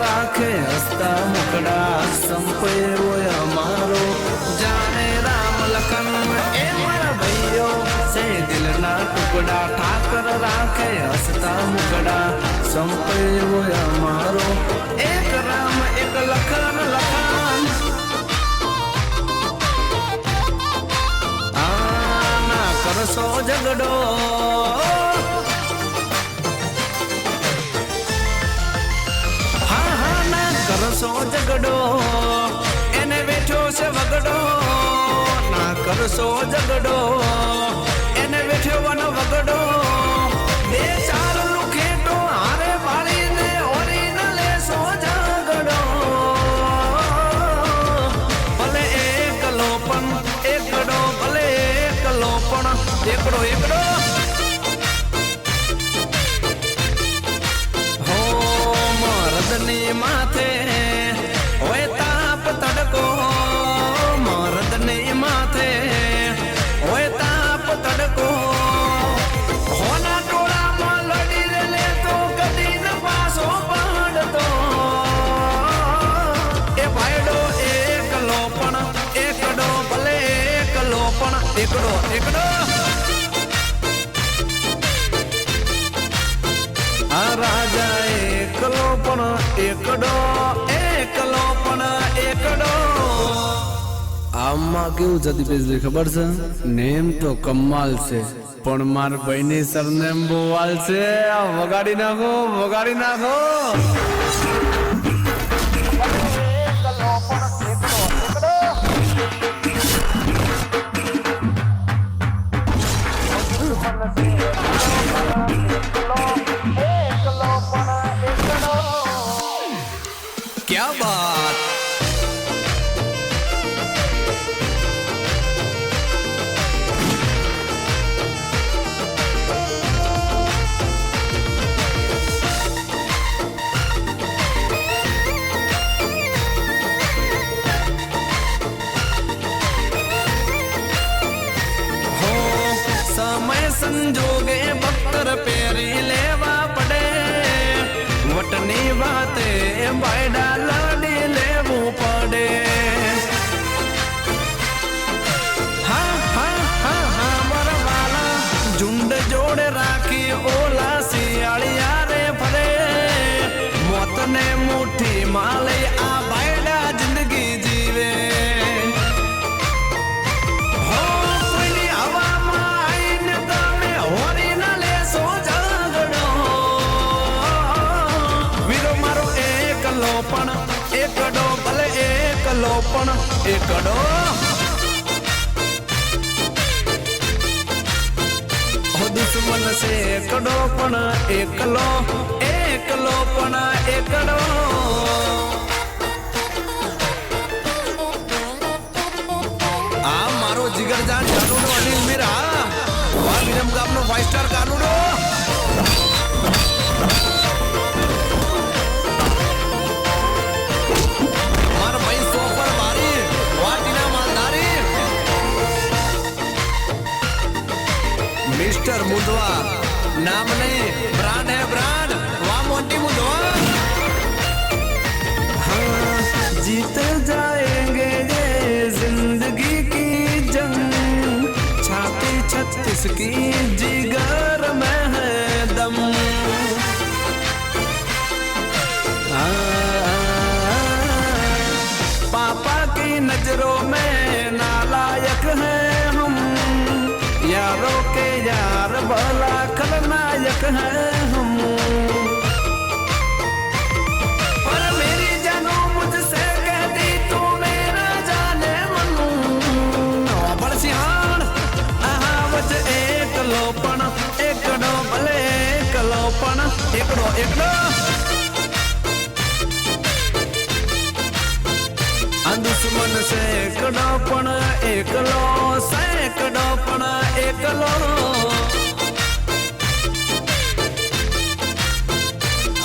राखे हस्ता मुकड़ा संपे वो मारो जाने राम लखन ए मारा भैयो से दिल ना टुकड़ा ठाकर राखे हस्ता मुकड़ा संपे वो मारो एक राम एक लखन लखन आना करसो झगड़ो करसो झगड़ो एने बैठो से वगड़ो ना करसो झगड़ो एने बैठो वन वगड़ो दे चार लुखे तो हारे वाली ने ओरी न ले सो झगड़ो भले एक लोपन एकड़ो भले एक लोपन एकड़ो एकड़ो मरदनी माथे ओए ताप तड़को मरदनी माथे ओए ताप तड़को होना टोला में लड़ी ले तो कदी न पासो पहाड़ तो ए भाईडो एक लोपन एकड़ो भले एक लोपन एकड़ो एकड़ो राजा एकलो पण एकड़ो एकलो पण एकड़ो आमा केवुं जदी पेजली खबर छे नेम तो कमाल छे पण मार भाईनी सरनेम बोवाल छे वगाड़ी नाखो वगाड़ी नाखो क्या बात हो समय संजोगे बख्तर पेरी लेवा पड़े वटनी बाते बायडा लाडी लेवू पड़े हाँ हाँ हाँ हाँ बरवाला झुंड जोड़े राखी ओला सियाड़िया रे फरे मौत ने मुट्ठी माले आ बायडा जिंदगी जीवे हो कोई हवा में आईने तामे होरी न ले सो जागड़ो वीरो मारो एक लोपन एकड़ो भले एक लोपन एकड़ो हो दुश्मन से एकड़ो पण एकलो एकलो पण एकड़ो आ मारो जिगर जान कानूनो अनिल मीरा वाह विरम गामनो 5 स्टार कानूनो मिस्टर मुदवा नाम नहीं ब्रांड है ब्रांड वाह मोटी मुदवा हाँ जीत जाएंगे ये जिंदगी की जंग छाती 36 की जिगर में है दम पापा की नजरों में नालायक है हम यारों के यार भला खलनायक है हम पर मेरी जानो मुझसे कहती तू मेरा जाने मनू बड़सियान आवाज एक लोपन एकड़ो भले एक लोपन एकड़ो एकड़ो दुश्मन से एकड़ो पण एकलो सैकड़ो पण एकलो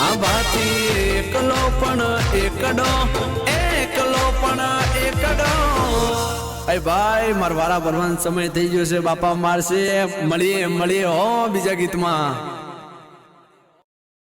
आबाती एकलो पण एकड़ो एकलो पण एकड़ो अरे भाई मारवारा बरवान समय थई गयो छे बापा मारसे મળીએ હો બીજા ગીતમાં।